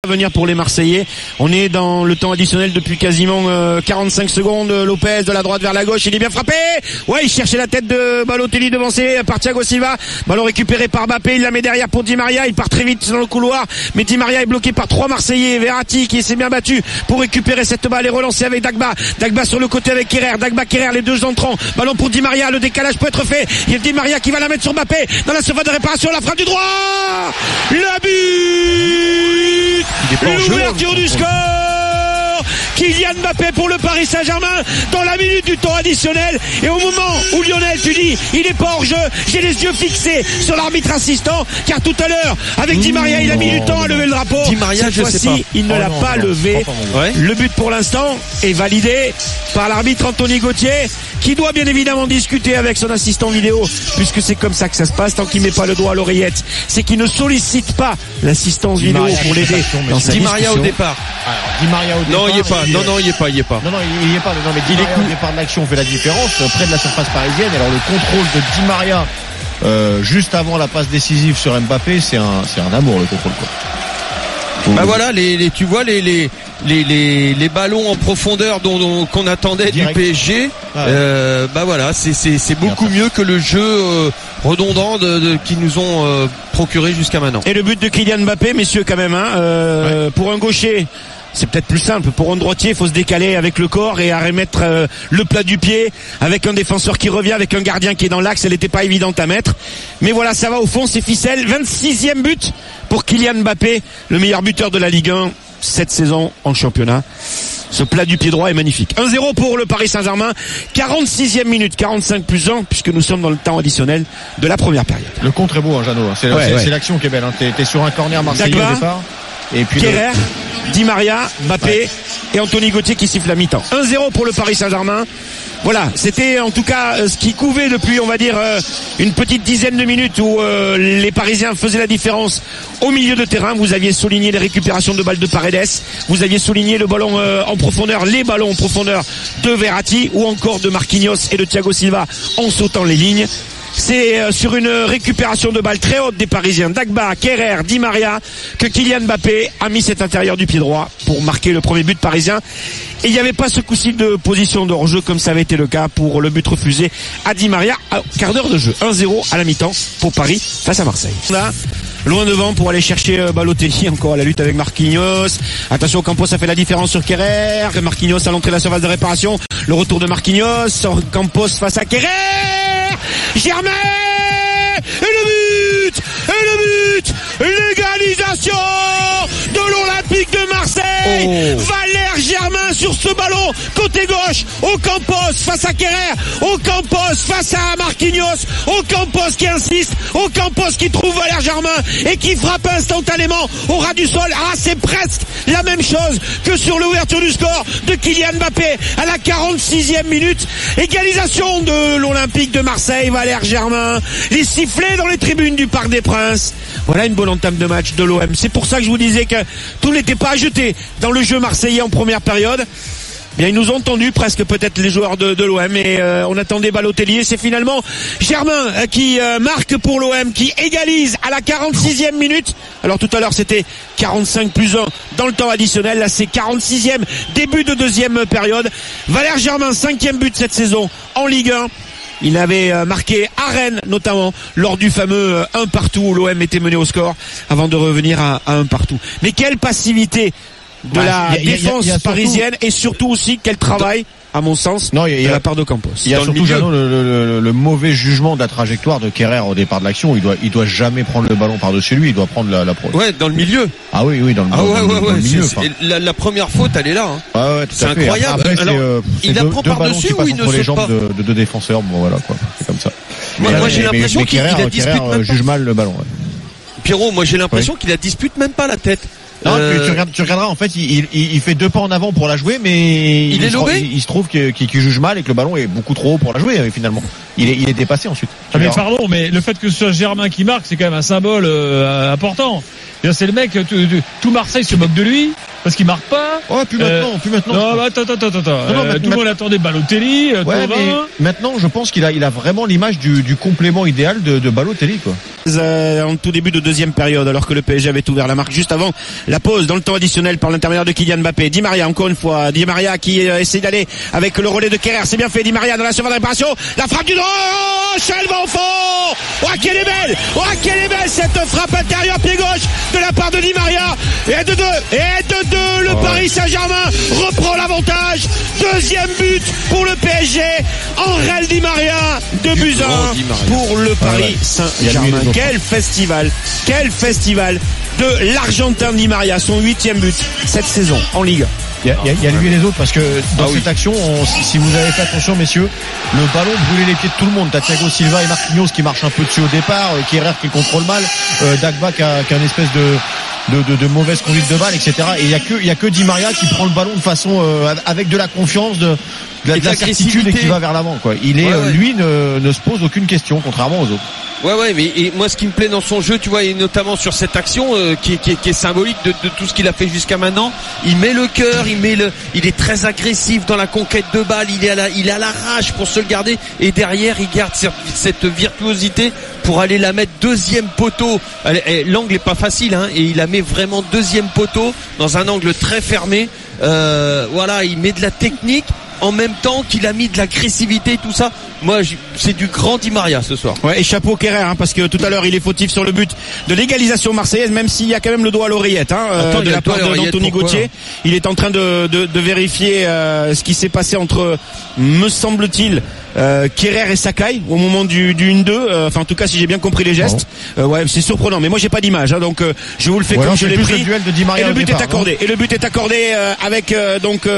À venir pour les Marseillais. On est dans le temps additionnel depuis quasiment 45 secondes. Lopez de la droite vers la gauche, il est bien frappé. Ouais, il cherchait la tête de Balotelli devancé par Thiago Silva. Ballon récupéré par Mbappé, il la met derrière pour Di Maria. Il part très vite dans le couloir, mais Di Maria est bloqué par trois Marseillais. Verratti qui s'est bien battu pour récupérer cette balle et relancer avec Dagba. Dagba sur le côté avec Kerrer. Dagba, Kerrer, les deux entrants. Ballon pour Di Maria, le décalage peut être fait. Il y a Di Maria qui va la mettre sur Mbappé dans la surface de réparation, la frappe du droit. Le but. L'ouverture du score, Kylian Mbappé pour le Paris Saint-Germain dans la minute du temps additionnel. Et au moment où Lionel, tu dis, il est pas hors jeu, j'ai les yeux fixés sur l'arbitre assistant, car tout à l'heure, avec Di Maria, il a mis du temps à lever le drapeau. Di Maria, cette fois-ci, il ne l'a pas levé. Ouais. Le but pour l'instant est validé par l'arbitre Anthony Gauthier, qui doit bien évidemment discuter avec son assistant vidéo, puisque c'est comme ça que ça se passe, tant qu'il met pas le doigt à l'oreillette. C'est qu'il ne sollicite pas l'assistance vidéo pour l'aider dans sa Di Maria au départ. Alors, Di Maria au départ. Non, il y est pas. Non, il y est pas. Non, il y est pas. Non, mais Di Maria au départ de l'action fait la différence près de la surface parisienne. Alors le contrôle de Di Maria juste avant la passe décisive sur Mbappé, c'est un amour le contrôle, quoi. Bah voilà, tu vois les ballons en profondeur qu'on attendait direct du PSG. Ah ouais. Bah voilà, c'est beaucoup mieux que le jeu redondant qui nous ont procuré jusqu'à maintenant. Et le but de Kylian Mbappé, messieurs, quand même, ouais. Pour un gaucher, c'est peut-être plus simple. Pour un droitier, il faut se décaler avec le corps et à remettre le plat du pied, avec un défenseur qui revient, avec un gardien qui est dans l'axe. Elle n'était pas évidente à mettre. Mais voilà, ça va au fond, c'est ficelle. 26e but pour Kylian Mbappé, le meilleur buteur de la Ligue 1 cette saison en championnat. Ce plat du pied droit est magnifique. 1-0 pour le Paris Saint-Germain. 46e minute, 45 plus 1, puisque nous sommes dans le temps additionnel de la première période. Le contre est beau, hein, Jeannot. C'est l'action qui est belle. Hein. T'es sur un corner marseillais au départ. Et puis Kerrer, Di Maria, Mbappé et Anthony Gauthier qui siffle la mi-temps. 1-0 pour le Paris Saint-Germain. Voilà, c'était en tout cas ce qui couvait depuis, on va dire, une petite dizaine de minutes où les Parisiens faisaient la différence au milieu de terrain. Vous aviez souligné les récupérations de balles de Paredes, vous aviez souligné le ballon en profondeur, les ballons en profondeur de Verratti ou encore de Marquinhos et de Thiago Silva en sautant les lignes. C'est sur une récupération de balle très haute des Parisiens, Dagba, Kerrer, Di Maria, que Kylian Mbappé a mis cet intérieur du pied droit pour marquer le premier but parisien. Et il n'y avait pas ce coup-ci de position de hors-jeu comme ça avait été le cas pour le but refusé à Di Maria à quart d'heure de jeu. 1-0 à la mi-temps pour Paris face à Marseille. Là, loin devant pour aller chercher Balotelli encore à la lutte avec Marquinhos. Attention, Campos a fait la différence sur Kerrer. Marquinhos à l'entrée de la surface de réparation. Le retour de Marquinhos. Campos face à Kerrer. Germain. Et le but, l'égalisation de l'Olympique de Marseille. Valère Germain sur ce ballon, côté gauche, Ocampos face à Kerrer, Ocampos face à Marquinhos, Ocampos qui insiste, Ocampos qui trouve Valère Germain et qui frappe instantanément au ras du sol. Ah, c'est presque la même chose que sur l'ouverture du score de Kylian Mbappé à la 46e minute. Égalisation de l'Olympique de Marseille, Valère Germain, les sifflets dans les tribunes du Parc des Princes. Voilà une bonne entame de match de l'OM. C'est pour ça que je vous disais que tout n'était pas à jeter dans le jeu marseillais en première période. Bien, ils nous ont entendu presque peut-être les joueurs de l'OM et on attendait Balotelli et c'est finalement Germain qui marque pour l'OM, qui égalise à la 46e minute. Alors tout à l'heure c'était 45 plus 1 dans le temps additionnel, là c'est 46e début de deuxième période. Valère Germain, 5e but cette saison en Ligue 1. Il avait marqué à Rennes notamment lors du fameux 1 partout où l'OM était mené au score avant de revenir à 1 partout. Mais quelle passivité de la défense parisienne et surtout aussi quel travail, à mon sens, de la part de Campos. Il y a surtout, Jeannot, le mauvais jugement de la trajectoire de Kerrer au départ de l'action. Il doit jamais prendre le ballon par-dessus lui. Il doit prendre la ouais, dans le milieu. Ah oui, dans le milieu. La première faute, elle est là. Hein. Ah ouais, c'est incroyable. Après, alors, il la prend par-dessus ou il ne saute les pas jambes de deux défenseurs. Bon voilà quoi. C'est comme ça. Moi j'ai l'impression qu'il la dispute même pas. Juge mal le ballon. Ouais. Pierrot, moi j'ai l'impression qu'il la dispute même pas la tête. Non, tu regarderas, en fait, il fait 2 pas en avant pour la jouer, mais il se trouve qu'il juge mal et que le ballon est beaucoup trop haut pour la jouer, finalement. Il est dépassé ensuite. Mais pardon, mais le fait que ce soit Germain qui marque, c'est quand même un symbole important. C'est le mec, tout Marseille se moque de lui. parce qu'il marque pas. Oh, plus maintenant. Non, bah, attends. Tout le monde attendait Balotelli, ouais, mais maintenant, je pense qu'il a vraiment l'image du complément idéal de Balotelli, quoi. En tout début de deuxième période, alors que le PSG avait ouvert la marque juste avant la pause dans le temps additionnel par l'intermédiaire de Kylian Mbappé. Di Maria, encore une fois, Di Maria qui essaie d'aller avec le relais de Kerrer, c'est bien fait. Di Maria dans la surface de réparation, la frappe du droit, elle va au fond. Oh, quelle est belle cette frappe intérieure pied gauche de la part de Di Maria. Et de deux, le Paris Saint-Germain reprend l'avantage. Deuxième but pour le PSG. Angel Di Maria, 2-1 pour le Paris Saint-Germain. Quel festival de l'Argentin Di Maria, son 8e but cette saison en Ligue. Il y a lui et les autres, parce que dans cette action, si vous avez fait attention, messieurs, le ballon brûlait les pieds de tout le monde. T'as Thiago Silva et Marquinhos qui marchent un peu dessus au départ, Kerrer qui contrôle mal, Dagba qui a une espèce de mauvaise conduite de balle, etc. Et il y a que Di Maria qui prend le ballon de façon avec de la confiance, de la certitude et qui va vers l'avant, quoi. Lui ne se pose aucune question, contrairement aux autres. Ouais, mais moi ce qui me plaît dans son jeu, tu vois, et notamment sur cette action qui est symbolique de tout ce qu'il a fait jusqu'à maintenant, il met le cœur, il est très agressif dans la conquête de balle, il a la rage pour se le garder, et derrière il garde cette virtuosité pour aller la mettre deuxième poteau. L'angle est pas facile, hein, et il la met vraiment deuxième poteau dans un angle très fermé. Voilà, il met de la technique en même temps qu'il a mis de l'agressivité et tout ça. Moi, c'est du grand Di Maria ce soir. Ouais, et chapeau Kerrer, hein, parce que tout à l'heure il est fautif sur le but de l'égalisation marseillaise, même s'il y a quand même le doigt à l'oreillette, de la part d'Anthony Gauthier. Il est en train de vérifier ce qui s'est passé entre, me semble-t-il, Kerrer et Sakai au moment du 1-2. Enfin, en tout cas, si j'ai bien compris les gestes. Ouais, c'est surprenant, mais moi j'ai pas d'image, hein, donc je vous le fais comme je l'ai pris. Et le but est accordé. Et le but est accordé avec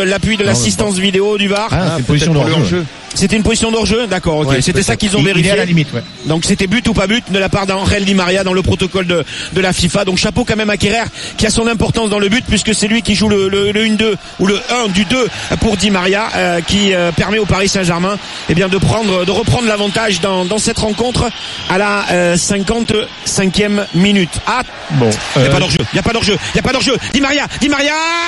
l'appui de l'assistance vidéo du VAR. C'est une position d'hors-jeu. C'était une position d'hors-jeu, d'accord, ok. Ouais, c'était ça qu'ils ont vérifié. Il est à la limite, ouais. Donc c'était but ou pas but de la part d'Angel Di Maria dans le protocole de la FIFA. Donc chapeau quand même à Kerrer qui a son importance dans le but, puisque c'est lui qui joue le 1-2 ou le 1 du 2 pour Di Maria, qui permet au Paris Saint-Germain de reprendre l'avantage dans cette rencontre à la 55e minute. Ah bon, il y a pas d'hors-jeu. Di Maria,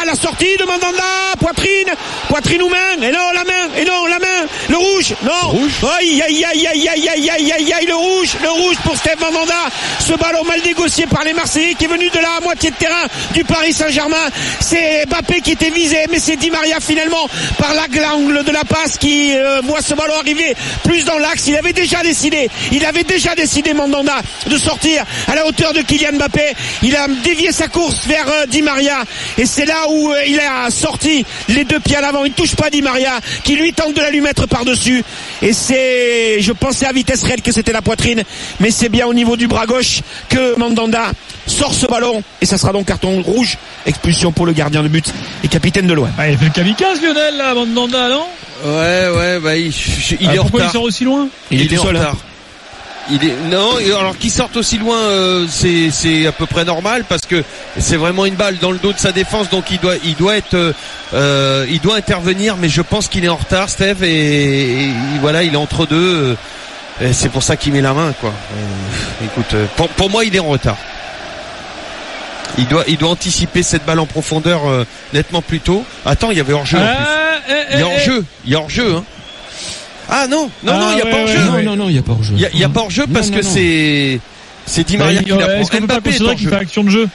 la sortie de Mandanda, poitrine ou main, et non la main. Le rouge, non. Aïe, le rouge pour Steve Mandanda. Ce ballon mal négocié par les Marseillais qui est venu de la moitié de terrain du Paris Saint-Germain. C'est Mbappé qui était visé, mais c'est Di Maria finalement par l'angle de la passe qui voit ce ballon arriver plus dans l'axe. Il avait déjà décidé Mandanda de sortir à la hauteur de Kylian Mbappé. Il a dévié sa course vers Di Maria, et c'est là où il a sorti les deux pieds à l'avant. Il touche pas Di Maria, qui lui tente de la lui mettre par-dessus, et je pensais à vitesse réelle que c'était la poitrine, mais c'est bien au niveau du bras gauche que Mandanda sort ce ballon, et ça sera donc carton rouge, expulsion pour le gardien de but et capitaine de l'OM. Il fait le kamikaze Lionel là, Mandanda, non? Ouais, bah il est en retard. Pourquoi il sort aussi loin? Il est en retard. Alors qu'il sorte aussi loin, c'est à peu près normal, parce que c'est vraiment une balle dans le dos de sa défense, donc il doit intervenir, mais je pense qu'il est en retard, Steve, et voilà, il est entre deux, et c'est pour ça qu'il met la main, quoi. Écoute, pour moi il est en retard. Il doit anticiper cette balle en profondeur nettement plus tôt. Attends, il y avait hors-jeu en plus. Il y a hors-jeu, hein. Ah non, il n'y a pas hors-jeu. Non, il n'y a pas hors-jeu. Il y a pas hors-jeu parce que c'est Di Maria qui la prend. Est-ce qu'on peut pas considérer qu'il fait action de jeu,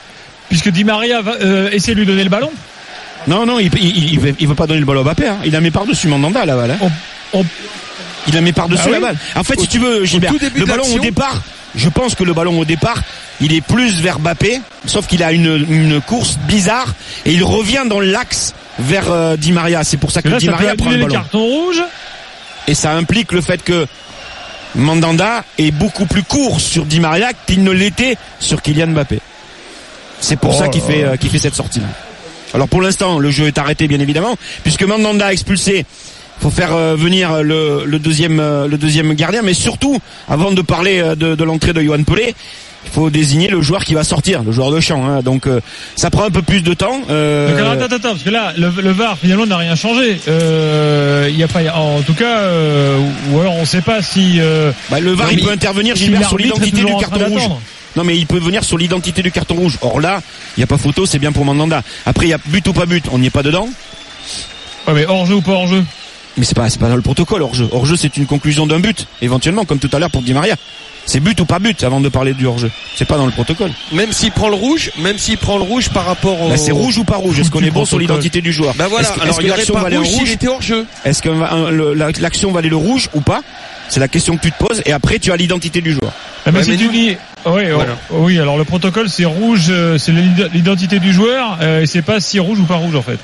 puisque Di Maria va essayer de lui donner le ballon? Non, il veut pas donner le ballon à Mbappé, hein. Il la met par-dessus Mandanda, la balle, hein. Il la met par-dessus la balle. En fait, si tu veux, Gilbert, le ballon au départ, je pense que le ballon au départ, il est plus vers Mbappé, sauf qu'il a une course bizarre, et il revient dans l'axe vers Di Maria. C'est pour ça que Di Maria prend le ballon. Carton rouge. Et ça implique le fait que Mandanda est beaucoup plus court sur Di Maria qu'il ne l'était sur Kylian Mbappé. C'est pour ça qu'il fait cette sortie-là. Alors pour l'instant, le jeu est arrêté, bien évidemment, puisque Mandanda a expulsé. Faut faire venir le deuxième gardien, mais surtout, avant de parler de l'entrée de Yohan Pelé, il faut désigner le joueur qui va sortir, le joueur de champ, hein. Donc ça prend un peu plus de temps. Donc, attends, parce que là le VAR finalement n'a rien changé. Il y a pas, en tout cas, ou alors on ne sait pas si le VAR il peut intervenir, Gilbert, sur l'identité du carton rouge. Non mais il peut venir sur l'identité du carton rouge. Or là, il n'y a pas photo, c'est bien pour Mandanda. Après il y a but ou pas but, on n'y est pas dedans. Ouais, mais hors-jeu ou pas hors-jeu? Mais c'est pas dans le protocole hors-jeu. Hors-jeu c'est une conclusion d'un but, éventuellement, comme tout à l'heure pour Di Maria. C'est but ou pas but avant de parler du hors-jeu. C'est pas dans le protocole. Même s'il prend le rouge par rapport au... Là c'est rouge ou pas rouge? Est-ce qu'on est bon sur l'identité du joueur? Bah voilà, alors il y aurait pas rouge s'il était hors-jeu. Est-ce que l'action valait le rouge ou pas? C'est la question que tu te poses et après tu as l'identité du joueur. Mais si tu dis, oui, alors le protocole c'est rouge, c'est l'identité du joueur et c'est pas si rouge ou pas rouge en fait.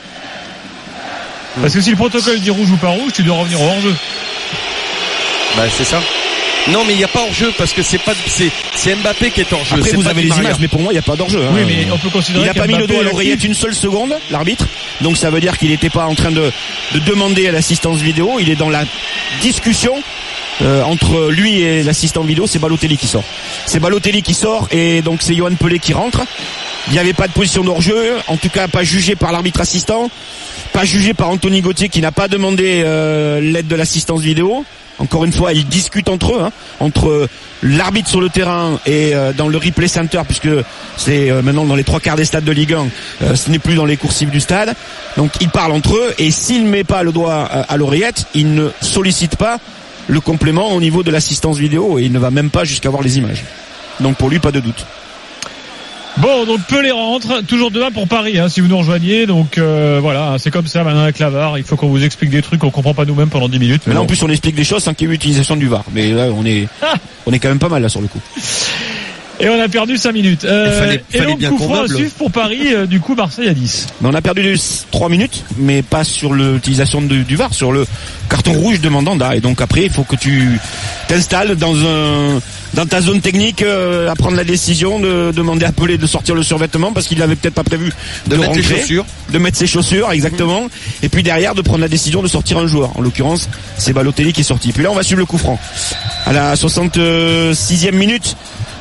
Parce que si le protocole dit rouge ou pas rouge, tu dois revenir au hors-jeu. Bah c'est ça. Non mais il n'y a pas hors-jeu parce que c'est Mbappé qui est hors-jeu. Après vous avez les images, mais pour moi il n'y a pas d'hors-jeu. Oui, mais on peut considérer il n'a pas mis le doigt à l'oreillette une seule seconde, l'arbitre. Donc ça veut dire qu'il n'était pas en train de demander à l'assistance vidéo. Il est dans la discussion entre lui et l'assistant vidéo. C'est Balotelli qui sort. C'est Balotelli qui sort et donc c'est Yohan Pelé qui rentre. Il n'y avait pas de position d'hors-jeu, en tout cas pas jugé par l'arbitre assistant, pas jugé par Anthony Gauthier qui n'a pas demandé l'aide de l'assistance vidéo. Encore une fois, ils discutent entre eux, entre l'arbitre sur le terrain et dans le replay center, puisque c'est maintenant dans les 3/4 des stades de Ligue 1, ce n'est plus dans les coursives du stade. Donc ils parlent entre eux et s'il ne met pas le doigt à l'oreillette, il ne sollicite pas le complément au niveau de l'assistance vidéo et il ne va même pas jusqu'à voir les images. Donc pour lui, pas de doute. Bon, donc Pelé rentre, toujours demain pour Paris, si vous nous rejoignez. Donc voilà, c'est comme ça maintenant avec la VAR. Il faut qu'on vous explique des trucs qu'on comprend pas nous-mêmes pendant 10 minutes. Mais là en plus on explique des choses sans qu'il y ait eu utilisation du VAR. Mais là on est quand même pas mal là sur le coup. Et on a perdu 5 minutes. Et donc coup franc à suivre pour Paris, du coup Marseille à 10. Mais on a perdu 3 minutes, mais pas sur l'utilisation du VAR, sur le carton rouge de Mandanda. Et donc après il faut que tu t'installes dans ta zone technique à prendre la décision de demander à Pelé de sortir le survêtement parce qu'il n'avait peut-être pas prévu de mettre rentrer, les chaussures. de mettre ses chaussures exactement, et puis derrière de prendre la décision de sortir un joueur. En l'occurrence, c'est Balotelli qui est sorti. Puis là, on va suivre le coup franc. À la 66e minute,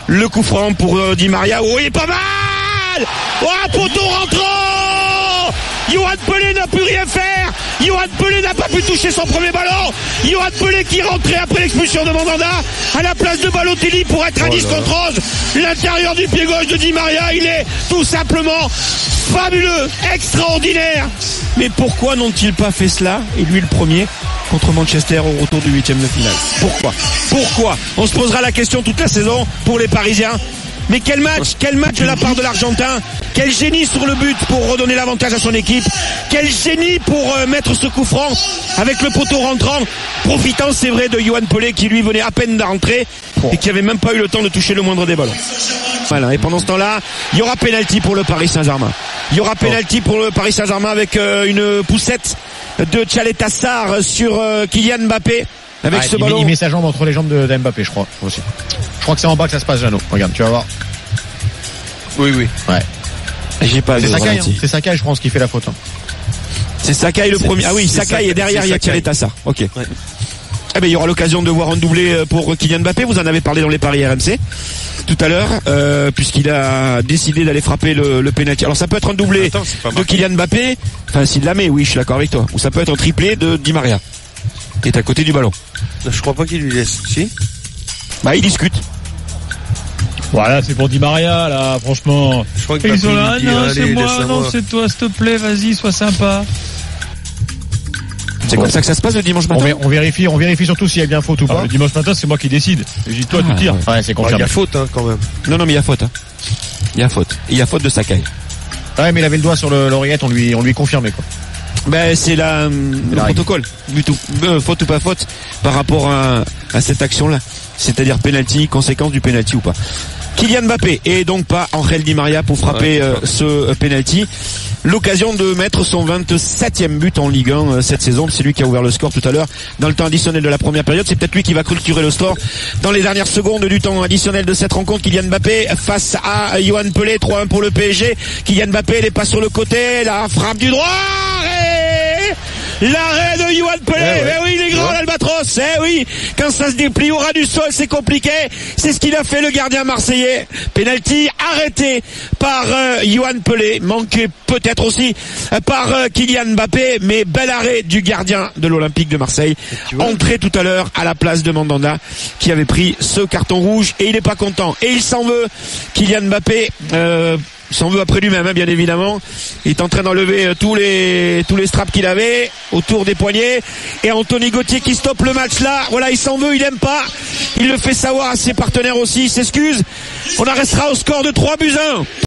le coup franc pour Di Maria. Oh, il est pas mal! Oh, poteau rentrant! Yohan Pelé n'a pu rien faire. Yohan Pelé n'a pas pu toucher son premier ballon. Yohan Pelé qui rentrait après l'expulsion de Mandanda à la place de Balotelli pour être à 10 contre 11. L'intérieur du pied gauche de Di Maria, il est tout simplement fabuleux, extraordinaire. Mais pourquoi n'ont-ils pas fait cela, et lui le premier, contre Manchester au retour du 8e de finale? Pourquoi? On se posera la question toute la saison pour les Parisiens. Mais quel match de la part de l'Argentin. Quel génie sur le but pour redonner l'avantage à son équipe. Quel génie pour mettre ce coup franc avec le poteau rentrant, profitant c'est vrai de Yohan Pelé qui lui venait à peine d'entrer et qui avait même pas eu le temps de toucher le moindre des ballons. Voilà, et pendant ce temps-là, il y aura pénalty pour le Paris Saint-Germain. Il y aura pénalty pour le Paris Saint-Germain avec une poussette de Tchaleta Sarr sur Kylian Mbappé. Avec ce ballon. Il met sa jambe entre les jambes de Mbappé, je crois aussi. Je crois que c'est en bas que ça se passe, Jeannot. Regarde, tu vas voir. Oui. Ouais. J'ai pas. C'est Sakai, c'est Sakai, je pense, qui fait la faute. C'est Sakai le premier. Ah oui, Sakai et derrière il y a Tchaleta Sarr. Ok. Ouais. Eh ben il y aura l'occasion de voir un doublé pour Kylian Mbappé. Vous en avez parlé dans les paris RMC tout à l'heure, puisqu'il a décidé d'aller frapper le penalty. Alors ça peut être un doublé de Kylian Mbappé. Enfin s'il la met, oui, je suis d'accord avec toi. Ou ça peut être un triplé de Di Maria, qui est à côté du ballon. Je crois pas qu'il lui laisse. Si. Bah il discute. Voilà, c'est pour Di Maria là, franchement. Je crois que ils sont là, non, allez, c'est moi, non, c'est toi, s'il te plaît, vas-y, sois sympa. C'est comme ça que ça se passe le dimanche matin. On vérifie surtout s'il y a bien faute ou pas. Le dimanche matin, c'est moi qui décide. J'ai dit toi de tir. Ouais, c'est confirmé. Il y a faute quand même. Non, mais il y a faute. Il y a faute. Il y a faute de Sakai. Ouais, mais il avait le doigt sur l'oreillette, on lui confirmait quoi. Ben c'est le protocole. Faute ou pas faute par rapport à cette action-là. C'est-à-dire penalty, conséquence du penalty ou pas. Kylian Mbappé et donc pas Angel Di Maria pour frapper ce penalty. L'occasion de mettre son 27e but en Ligue 1 cette saison. C'est lui qui a ouvert le score tout à l'heure dans le temps additionnel de la première période. C'est peut-être lui qui va clôturer le score dans les dernières secondes du temps additionnel de cette rencontre. Kylian Mbappé face à Yohan Pelé, 3-1 pour le PSG. Kylian Mbappé, il est pas sur le côté, la frappe du droit et L'arrêt de Yoann Pelé. Eh oui, il est grand l'Albatros. Eh oui, quand ça se déplie au ras du sol, c'est compliqué. C'est ce qu'il a fait le gardien marseillais. Penalty arrêté par Yoann Pelé, manqué peut-être aussi par Kylian Mbappé, mais bel arrêt du gardien de l'Olympique de Marseille. Entré tout à l'heure à la place de Mandanda qui avait pris ce carton rouge et il n'est pas content. Et il s'en veut, Kylian Mbappé. S'en veut après lui-même, hein, bien évidemment. Il est en train d'enlever tous les straps qu'il avait autour des poignets. Et Anthony Gauthier qui stoppe le match là. Voilà, il s'en veut, il aime pas. Il le fait savoir à ses partenaires aussi. Il s'excuse. On en restera au score de 3-1.